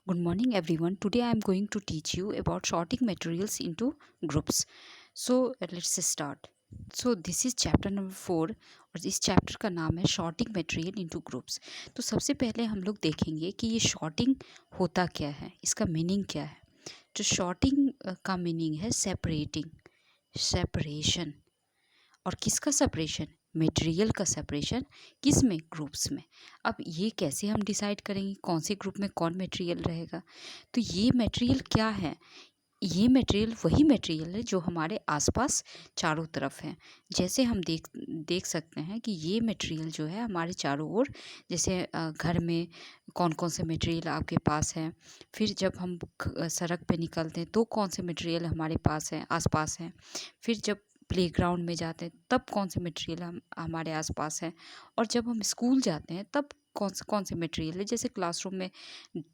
Good morning, everyone. Today I am going to teach you about sorting materials into groups. Let's start. This is chapter number 4 और इस chapter का नाम है sorting material into groups. तो सबसे पहले हम लोग देखेंगे कि ये sorting होता क्या है, इसका मीनिंग क्या है. जो sorting का मीनिंग है separating, separation. और किसका सेपरेशन? मटेरियल का सेपरेशन. किस में? ग्रुप्स में. अब ये कैसे हम डिसाइड करेंगे कौन से ग्रुप में कौन मटेरियल रहेगा? तो ये मटेरियल क्या है? ये मटेरियल वही मटेरियल है जो हमारे आसपास चारों तरफ है. जैसे हम देख सकते हैं कि ये मटेरियल जो है हमारे चारों ओर, जैसे घर में कौन कौन से मटेरियल आपके पास हैं, फिर जब हम सड़क पे निकलते हैं तो कौन से मटेरियल हमारे पास हैं, आसपास हैं, फिर जब प्लेग्राउंड में जाते हैं तब कौन से मटेरियल हमारे आसपास हैं, और जब हम स्कूल जाते हैं तब कौन से मटेरियल है. जैसे क्लासरूम में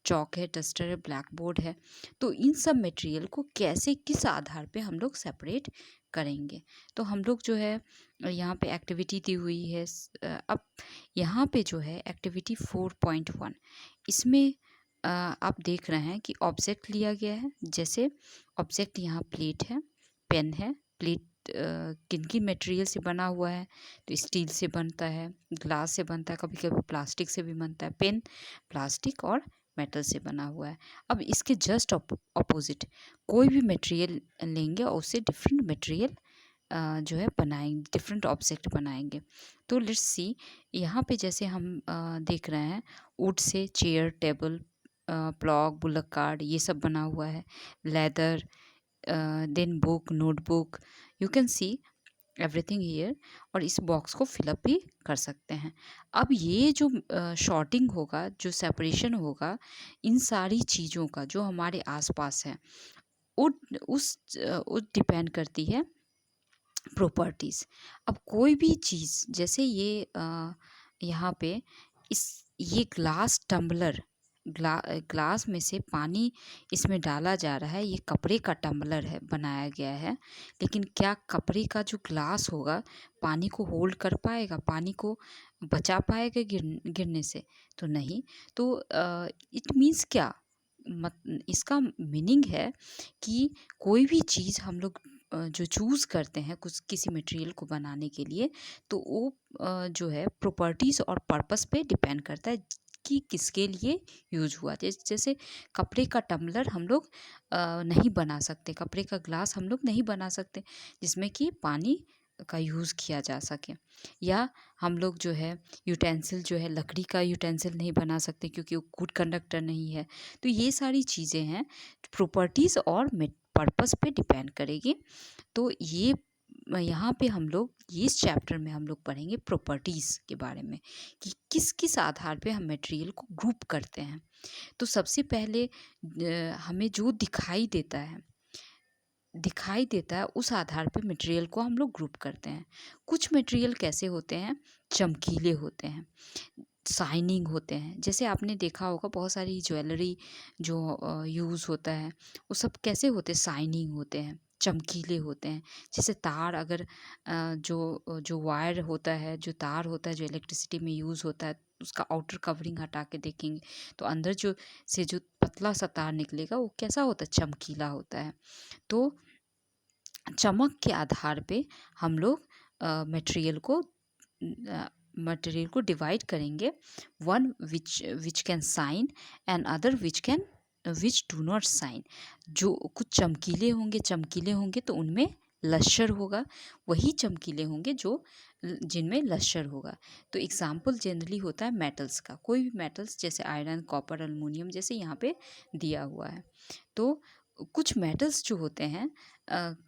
चॉक है, डस्टर है, ब्लैक बोर्ड है. तो इन सब मटेरियल को कैसे, किस आधार पे हम लोग सेपरेट करेंगे? तो हम लोग जो है यहाँ पे एक्टिविटी दी हुई है. अब यहाँ पे जो है एक्टिविटी 4.1, इसमें आप देख रहे हैं कि ऑब्जेक्ट लिया गया है. जैसे ऑब्जेक्ट यहाँ प्लेट है, पेन है. प्लेट किन किन मटेरियल से बना हुआ है? तो स्टील से बनता है, ग्लास से बनता है, कभी कभी प्लास्टिक से भी बनता है. पेन प्लास्टिक और मेटल से बना हुआ है. अब इसके जस्ट अपोजिट कोई भी मटेरियल लेंगे और उससे डिफरेंट मटेरियल जो है बनाएंगे, डिफरेंट ऑब्जेक्ट बनाएंगे. तो लेट्स सी, यहाँ पे जैसे हम देख रहे हैं वुड से chair, table, plough, bullock cart, ये सब बना हुआ है. Leather, then book, notebook, you can see everything here. और इस बॉक्स को फिलअप भी कर सकते हैं. अब ये जो शॉर्टिंग होगा, जो सेपरेशन होगा इन सारी चीज़ों का जो हमारे आसपास है, उस डिपेंड करती है प्रॉपर्टीज़. अब कोई भी चीज़, जैसे ये यहाँ पे ये ग्लास टम्बलर, ग्लास में से पानी इसमें डाला जा रहा है. ये कपड़े का टम्बलर है, बनाया गया है. लेकिन क्या कपड़े का जो ग्लास होगा पानी को होल्ड कर पाएगा, पानी को बचा पाएगा गिरने से? तो नहीं. तो इट मीन्स क्या? इसका मीनिंग है कि कोई भी चीज़ हम लोग जो चूज़ करते हैं कुछ किसी मटेरियल को बनाने के लिए, तो वो जो है प्रॉपर्टीज़ और पर्पस पे डिपेंड करता है कि किसके लिए यूज हुआ. जैसे कपड़े का टम्बलर हम लोग नहीं बना सकते, कपड़े का ग्लास हम लोग नहीं बना सकते जिसमें कि पानी का यूज़ किया जा सके. या हम लोग जो है यूटेंसिल, जो है लकड़ी का यूटेंसिल नहीं बना सकते क्योंकि वो गुड कंडक्टर नहीं है. तो ये सारी चीज़ें हैं, प्रॉपर्टीज़ और पर्पस पे डिपेंड करेगी. तो ये यहाँ पे हम लोग, ये इस चैप्टर में हम लोग पढ़ेंगे प्रॉपर्टीज़ के बारे में कि किस किस आधार पे हम मटेरियल को ग्रुप करते हैं. तो सबसे पहले हमें जो दिखाई देता है उस आधार पे मटेरियल को हम लोग ग्रुप करते हैं. कुछ मटेरियल कैसे होते हैं? चमकीले होते हैं, शाइनिंग होते हैं. जैसे आपने देखा होगा बहुत सारी ज्वेलरी जो यूज़ होता है, वो सब कैसे होते हैं? शाइनिंग होते हैं, चमकीले होते हैं. जैसे तार, अगर जो जो वायर होता है, जो तार होता है, जो इलेक्ट्रिसिटी में यूज़ होता है, उसका आउटर कवरिंग हटा के देखेंगे तो अंदर जो पतला सा तार निकलेगा वो कैसा होता है? चमकीला होता है. तो चमक के आधार पे हम लोग मटेरियल को डिवाइड करेंगे. One which can shine and other which do not shine. जो कुछ चमकीले होंगे तो उनमें लश्कर होगा, वही चमकीले होंगे जो जिनमें लश्कर होगा. तो एग्जाम्पल जनरली होता है मेटल्स का. कोई भी मेटल्स जैसे आयरन, कॉपर, एल्युमिनियम जैसे यहाँ पे दिया हुआ है. तो कुछ मेटल्स जो होते हैं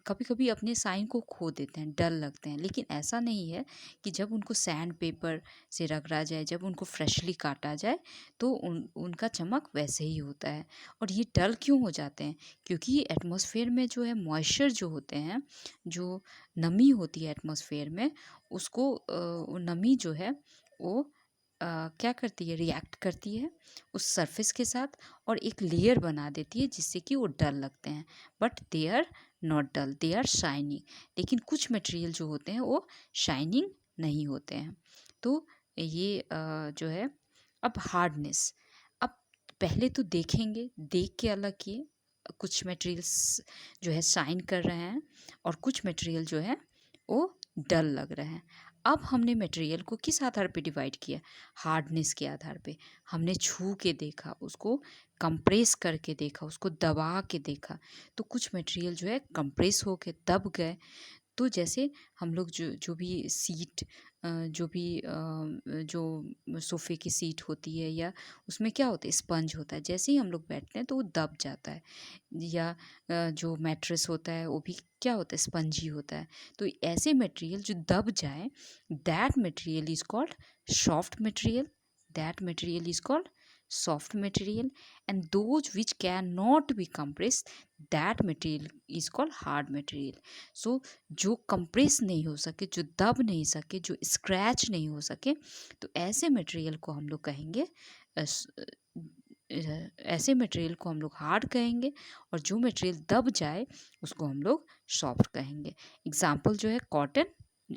कभी कभी अपने साइन को खो देते हैं, डल लगते हैं. लेकिन ऐसा नहीं है कि जब उनको सैंड पेपर से रगड़ा जाए, जब उनको फ्रेशली काटा जाए तो उनका चमक वैसे ही होता है. और ये डल क्यों हो जाते हैं? क्योंकि एटमॉस्फेयर में जो है मॉइस्चर जो होते हैं, जो नमी होती है एटमॉस्फेयर में, उसको वो नमी जो है वो क्या करती है? रिएक्ट करती है उस सरफेस के साथ और एक लेयर बना देती है जिससे कि वो डल लगते हैं. But they are not dull, they are shining. लेकिन कुछ मटेरियल जो होते हैं वो शाइनिंग नहीं होते हैं. तो ये जो है. अब हार्डनेस. अब पहले तो देखेंगे, देख के अलग किए, कुछ मटेरियल्स जो है शाइन कर रहे हैं और कुछ मटेरियल जो है वो डल लग रहे हैं। अब हमने मटेरियल को किस आधार पे डिवाइड किया? हार्डनेस के आधार पे। हमने छू के देखा, उसको कंप्रेस करके देखा, उसको दबा के देखा, तो कुछ मटेरियल जो है कंप्रेस हो के दब गए। तो जैसे हम लोग जो जो भी सीट जो भी जो सोफ़े की सीट होती है या उसमें क्या होता है, स्पंज होता है, जैसे ही हम लोग बैठते हैं तो वो दब जाता है। या जो मैट्रेस होता है वो भी क्या होता है, स्पंजी होता है। तो ऐसे मटेरियल जो दब जाए, that material is called soft material, that material is called soft material, and those which cannot be compressed, that material is called hard material. So जो कंप्रेस नहीं हो सके, जो दब नहीं सके, जो स्क्रैच नहीं हो सके, तो ऐसे मटेरियल को हम लोग कहेंगे ऐसे मटेरियल को हम लोग हार्ड कहेंगे, और जो मटेरियल दब जाए उसको हम लोग सॉफ्ट कहेंगे। एग्जाम्पल जो है कॉटन,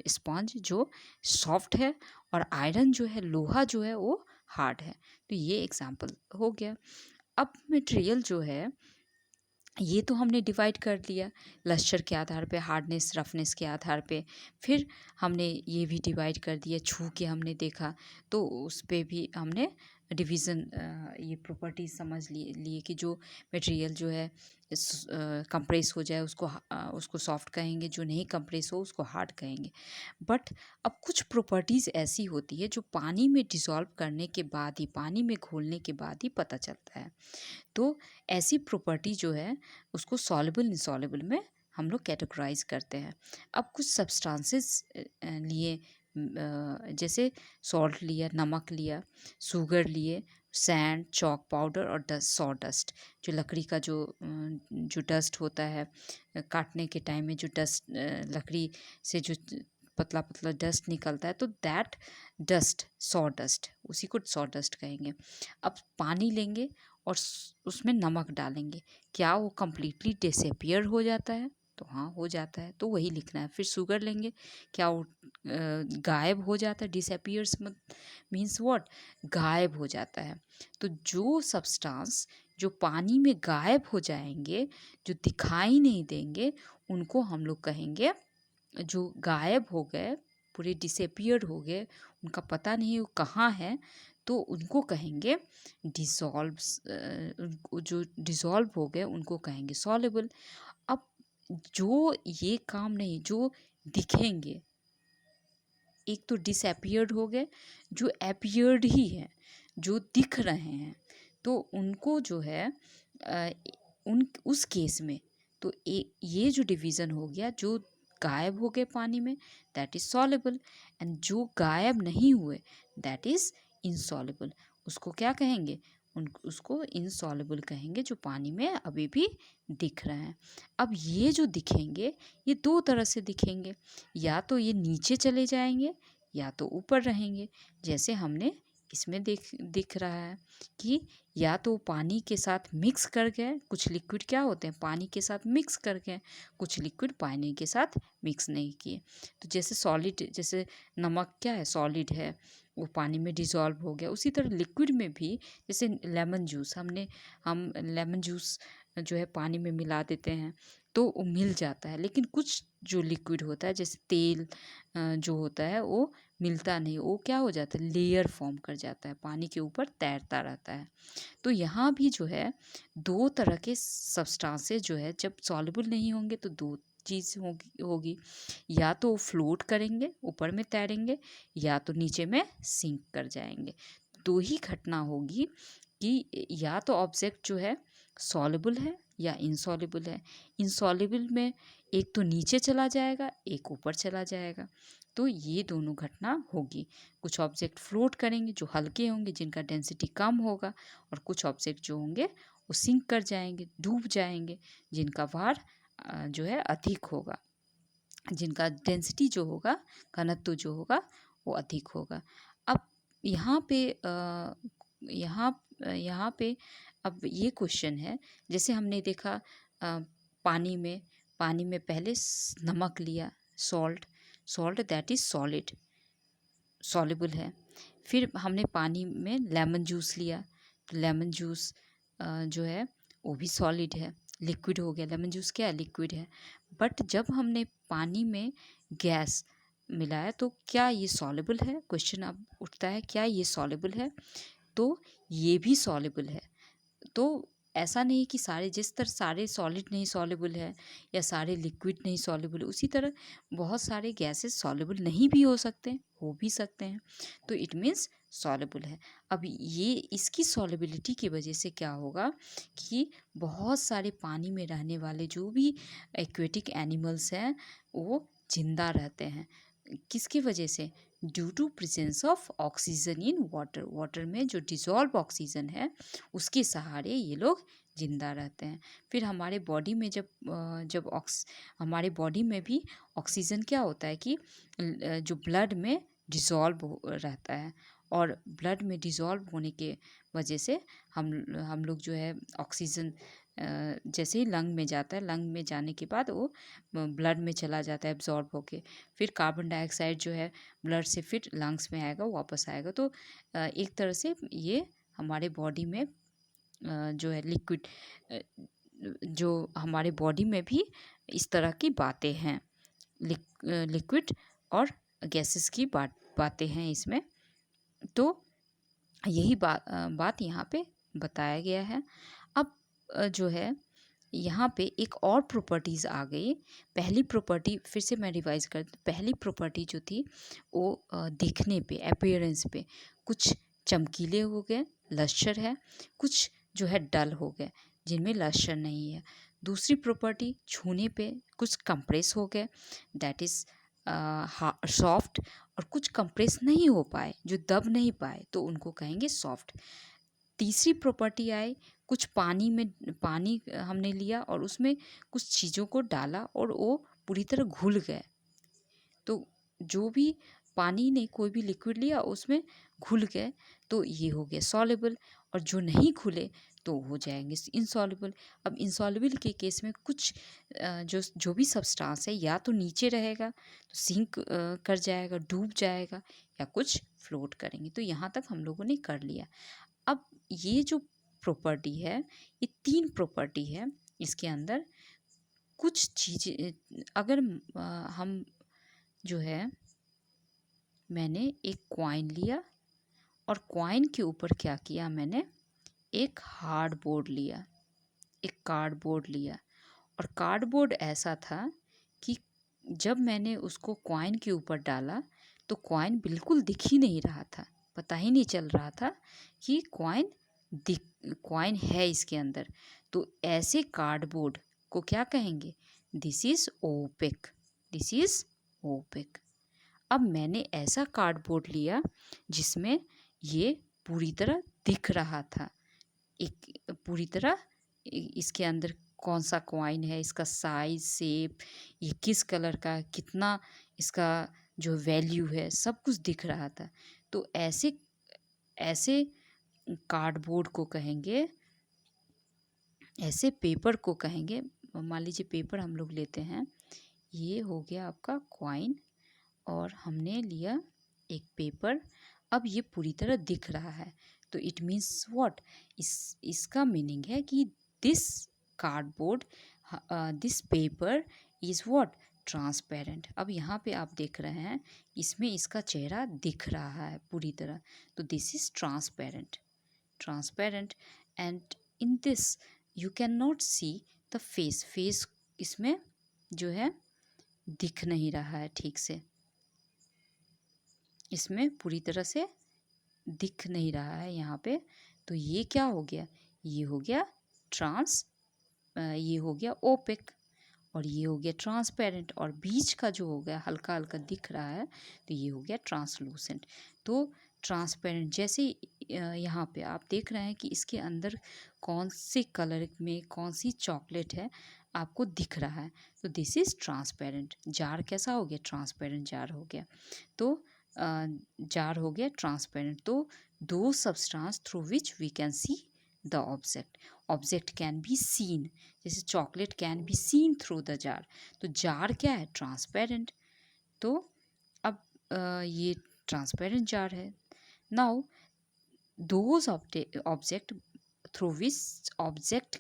स्पॉन्ज जो सॉफ्ट है, और आयरन जो है, लोहा जो है वो हार्ड है। तो ये एग्जाम्पल हो गया। अब मटेरियल जो है ये तो हमने डिवाइड कर लिया लस्टर के आधार पे, हार्डनेस रफनेस के आधार पे। फिर हमने ये भी डिवाइड कर दिया, छू के हमने देखा तो उस पे भी हमने डिवीज़न ये प्रॉपर्टीज समझ लिए कि जो मटेरियल जो है कंप्रेस हो जाए उसको सॉफ्ट कहेंगे, जो नहीं कंप्रेस हो उसको हार्ड कहेंगे। बट अब कुछ प्रॉपर्टीज़ ऐसी होती है जो पानी में डिसॉल्व करने के बाद ही, पानी में घोलने के बाद ही पता चलता है। तो ऐसी प्रॉपर्टी जो है उसको सॉल्युबल इनसॉल्युबल में हम लोग कैटेगराइज करते हैं। अब कुछ सब्सटेंसेस लिए, जैसे सॉल्ट लिया, नमक लिया, शुगर लिए, सैंड, चॉक पाउडर और डस्ट, सॉ डस्ट, जो लकड़ी का जो डस्ट होता है, काटने के टाइम में जो डस्ट, लकड़ी से जो पतला पतला डस्ट निकलता है, तो दैट डस्ट सॉ डस्ट, उसी को सॉ डस्ट कहेंगे। अब पानी लेंगे और उसमें नमक डालेंगे, क्या वो कम्प्लीटली डिसअपियर हो जाता है? तो हाँ, हो जाता है, तो वही लिखना है। फिर शुगर लेंगे, क्या वो गायब हो जाता है? Disappears means what? गायब हो जाता है। तो जो सब्सटेंस जो पानी में गायब हो जाएंगे, जो दिखाई नहीं देंगे, उनको हम लोग कहेंगे, जो गायब हो गए, पूरे डिसअपियर हो गए, उनका पता नहीं वो कहाँ है, तो उनको कहेंगे डिसॉल्व्स, जो डिसॉल्व हो गए उनको कहेंगे सॉल्युबल। अब जो ये काम नहीं, जो दिखेंगे, एक तो डिसअपियर्ड हो गए, जो अपीयर्ड ही है, जो दिख रहे हैं, तो उनको जो है उस केस में तो ये जो डिवीज़न हो गया, जो गायब हो गए पानी में, दैट इज़ सॉल्युबल, एंड जो गायब नहीं हुए दैट इज़ इनसॉल्युबल। उसको क्या कहेंगे? उसको इनसॉल्युबल कहेंगे, जो पानी में अभी भी दिख रहे हैं। अब ये जो दिखेंगे, ये दो तरह से दिखेंगे, या तो ये नीचे चले जाएंगे या तो ऊपर रहेंगे। जैसे हमने इसमें दिख रहा है कि या तो पानी के साथ मिक्स कर गए, कुछ लिक्विड क्या होते हैं पानी के साथ मिक्स कर गए, कुछ लिक्विड पानी के साथ मिक्स नहीं किए। तो जैसे सॉलिड, जैसे नमक क्या है, सॉलिड है, वो पानी में डिज़ोल्व हो गया। उसी तरह लिक्विड में भी, जैसे लेमन जूस, हम लेमन जूस जो है पानी में मिला देते हैं तो वो मिल जाता है, लेकिन कुछ जो लिक्विड होता है, जैसे तेल जो होता है, वो मिलता नहीं, वो क्या हो जाता है, लेयर फॉर्म कर जाता है, पानी के ऊपर तैरता रहता है। तो यहाँ भी जो है दो तरह के सब्सटेंसेस जो है जब सॉल्युबल नहीं होंगे तो दो चीज़ होगी, या तो फ्लोट करेंगे, ऊपर में तैरेंगे, या तो नीचे में सिंक कर जाएंगे। दो ही घटना होगी कि या तो ऑब्जेक्ट जो है सॉल्युबल है या इनसॉल्युबल है। इनसॉल्युबल में एक तो नीचे चला जाएगा, एक ऊपर चला जाएगा, तो ये दोनों घटना होगी। कुछ ऑब्जेक्ट फ्लोट करेंगे जो हल्के होंगे, जिनका डेंसिटी कम होगा, और कुछ ऑब्जेक्ट जो होंगे वो सिंक कर जाएंगे, डूब जाएंगे, जिनका भार जो है अधिक होगा, जिनका डेंसिटी जो होगा, घनत्व जो होगा वो अधिक होगा। अब यहाँ पे यहाँ पे अब ये क्वेश्चन है, जैसे हमने देखा पानी में पहले नमक लिया, सॉल्ट दैट इज़ सॉलिबल है। फिर हमने पानी में लेमन जूस लिया, लेमन जूस जो है वो भी सॉलिड है, लिक्विड हो गया। लेमन जूस क्या है? लिक्विड है। बट जब हमने पानी में गैस मिलाया तो क्या ये सॉल्युबल है? क्वेश्चन अब उठता है, क्या ये सॉल्युबल है? तो ये भी सॉल्युबल है। तो ऐसा नहीं कि सारे, जिस तरह सारे सॉलिड नहीं सॉल्युबल है या सारे लिक्विड नहीं सॉल्युबल, उसी तरह बहुत सारे गैसेस सॉल्युबल नहीं भी हो सकते, हो भी सकते हैं। तो इट मीन्स सॉल्युबल है। अब ये इसकी सॉल्युबिलिटी की वजह से क्या होगा कि बहुत सारे पानी में रहने वाले जो भी एक्वेटिक एनिमल्स हैं वो जिंदा रहते हैं। किसकी वजह से? Due to presence of oxygen in water. Water में जो डिजॉल्व ऑक्सीजन है उसके सहारे ये लोग जिंदा रहते हैं। फिर हमारे बॉडी में जब हमारे बॉडी में भी ऑक्सीजन क्या होता है कि जो ब्लड में डिज़ोल्व रहता है, और ब्लड में डिज़ोल्व होने के वजह से हम लोग जो है ऑक्सीजन जैसे ही लंग में जाता है, लंग में जाने के बाद वो ब्लड में चला जाता है एब्जॉर्ब होके। फिर कार्बन डाइऑक्साइड जो है ब्लड से फिर लंग्स में आएगा, वापस आएगा। तो एक तरह से ये हमारे बॉडी में जो है लिक्विड, जो हमारे बॉडी में भी इस तरह की बातें हैं, लिक्विड और गैसेस की बातें हैं इसमें। तो यही बात यहाँ पे बताया गया है। अब जो है यहाँ पे एक और प्रॉपर्टीज़ आ गई। पहली प्रॉपर्टी फिर से मैं रिवाइज कर, पहली प्रॉपर्टी जो थी वो दिखने पे, अपीयरेंस पे कुछ चमकीले हो गए, लश्चर है, कुछ जो है डल हो गए जिनमें लश्चर नहीं है। दूसरी प्रॉपर्टी छूने पे कुछ कंप्रेस हो गए, दैट इज़ सॉफ्ट, और कुछ कंप्रेस नहीं हो पाए, जो दब नहीं पाए, तो उनको कहेंगे सॉफ्ट। तीसरी प्रॉपर्टी आई, कुछ पानी हमने लिया और उसमें कुछ चीज़ों को डाला और वो पूरी तरह घुल गए। तो जो भी पानी ने कोई भी लिक्विड लिया उसमें घुल गए, तो ये हो गया सॉल्युबल। और जो नहीं घुले तो हो जाएंगे इनसॉल्युबल। अब इनसॉल्युबल के केस में कुछ जो भी सब्सटेंस है या तो नीचे रहेगा, तो सिंक कर जाएगा, डूब जाएगा, या कुछ फ्लोट करेंगे। तो यहाँ तक हम लोगों ने कर लिया। अब ये जो प्रॉपर्टी है, ये 3 प्रॉपर्टी है इसके अंदर। कुछ चीज़ें अगर हम जो है, मैंने एक कॉइन लिया और कॉइन के ऊपर क्या किया, मैंने एक हार्ड बोर्ड लिया, एक कार्डबोर्ड लिया। और कार्डबोर्ड ऐसा था कि जब मैंने उसको कॉइन के ऊपर डाला तो कॉइन बिल्कुल दिख ही नहीं रहा था, पता ही नहीं चल रहा था कि कॉइन है इसके अंदर। तो ऐसे कार्डबोर्ड को क्या कहेंगे? This is opaque, this is opaque. अब मैंने ऐसा कार्डबोर्ड लिया जिसमें ये पूरी तरह दिख रहा था, एक पूरी तरह इसके अंदर कौन सा कॉइन है, इसका साइज, शेप, ये किस कलर का, कितना इसका जो वैल्यू है, सब कुछ दिख रहा था। तो ऐसे ऐसे कार्डबोर्ड को कहेंगे, ऐसे पेपर को कहेंगे। मान लीजिए पेपर हम लोग लेते हैं, ये हो गया आपका कॉइन और हमने लिया एक पेपर। अब ये पूरी तरह दिख रहा है, तो इट मीन्स व्हाट, इसका मीनिंग है कि this cardboard, this paper is what, transparent. अब यहाँ पे आप देख रहे हैं इसमें इसका चेहरा दिख रहा है पूरी तरह, तो this is transparent, transparent. And in this you can not see the face, face इसमें जो है दिख नहीं रहा है ठीक से, इसमें पूरी तरह से दिख नहीं रहा है यहाँ पे। तो ये क्या हो गया, ये हो गया ये हो गया ओपेक, और ये हो गया ट्रांसपेरेंट, और बीच का जो हो गया हल्का हल्का दिख रहा है, तो ये हो गया ट्रांसलूसेंट। तो ट्रांसपेरेंट, जैसे यहाँ पे आप देख रहे हैं कि इसके अंदर कौन से कलर में कौन सी चॉकलेट है आपको दिख रहा है, तो दिस इज़ ट्रांसपेरेंट। जार कैसा हो गया, ट्रांसपेरेंट जार हो गया। तो जार हो गया ट्रांसपेरेंट। तो दो substance through which we can see the object, object can be seen, जैसे chocolate can be seen through the jar, तो जार क्या है, ट्रांसपेरेंट। तो अब ये ट्रांसपेरेंट जार है। Now those object through which object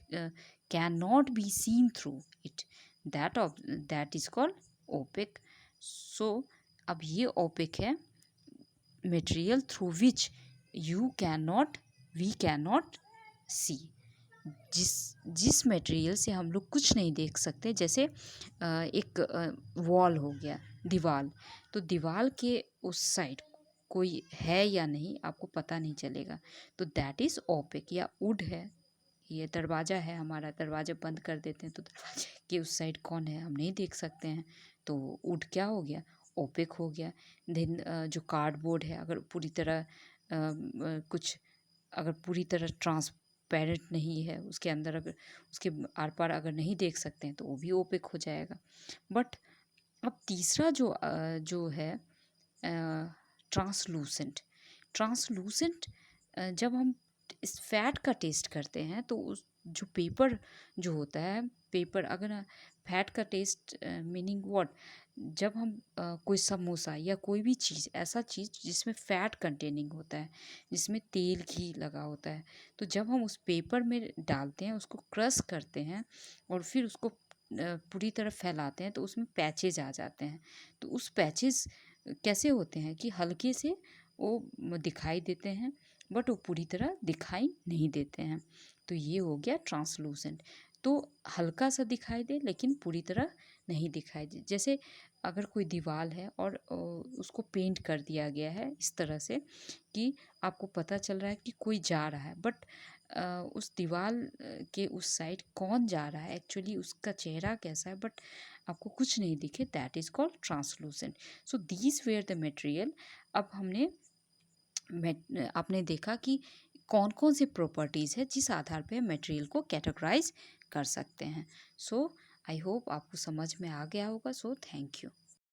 cannot be seen through it, that is called opaque. So अब ये opaque है, material through which we cannot see, जिस जिस मटेरियल से हम लोग कुछ नहीं देख सकते, जैसे एक वॉल हो गया, दीवार, तो दीवार के उस साइड कोई है या नहीं आपको पता नहीं चलेगा, तो दैट इज़ ओपेक। या वुड है, ये दरवाज़ा है हमारा, दरवाज़ा बंद कर देते हैं तो दरवाजे के उस साइड कौन है हम नहीं देख सकते हैं, तो वुड क्या हो गया, ओपेक हो गया। देन जो कार्डबोर्ड है, अगर पूरी तरह कुछ अगर पूरी तरह ट्रांसपेरेंट नहीं है, उसके अंदर अगर उसके आर पार अगर नहीं देख सकते हैं तो वो भी ओपेक हो जाएगा। बट अब तीसरा जो है ट्रांसलूसेंट। ट्रांसलूसेंट जब हम इस फैट का टेस्ट करते हैं तो उस जो पेपर जो होता है, पेपर अगर फैट का टेस्ट मीनिंग व्हाट, जब हम कोई समोसा या कोई भी चीज़, ऐसा चीज़ जिसमें फ़ैट कंटेनिंग होता है, जिसमें तेल घी लगा होता है, तो जब हम उस पेपर में डालते हैं, उसको क्रश करते हैं और फिर उसको पूरी तरह फैलाते हैं, तो उसमें पैचेज आ जाते हैं। तो उस पैचेज कैसे होते हैं कि हल्के से वो दिखाई देते हैं, बट वो पूरी तरह दिखाई नहीं देते हैं, तो ये हो गया ट्रांसलूसेंट। तो हल्का सा दिखाई दे लेकिन पूरी तरह नहीं दिखाई दे, जैसे अगर कोई दीवार है और उसको पेंट कर दिया गया है इस तरह से कि आपको पता चल रहा है कि कोई जा रहा है, बट उस दीवार के उस साइड कौन जा रहा है, एक्चुअली उसका चेहरा कैसा है, बट आपको कुछ नहीं दिखे, that is called translucent. So these where the material. अब आपने देखा कि कौन कौन सी प्रॉपर्टीज़ है जिस आधार पे मटेरियल को कैटेगराइज कर सकते हैं। सो आई होप आपको समझ में आ गया होगा। So thank you.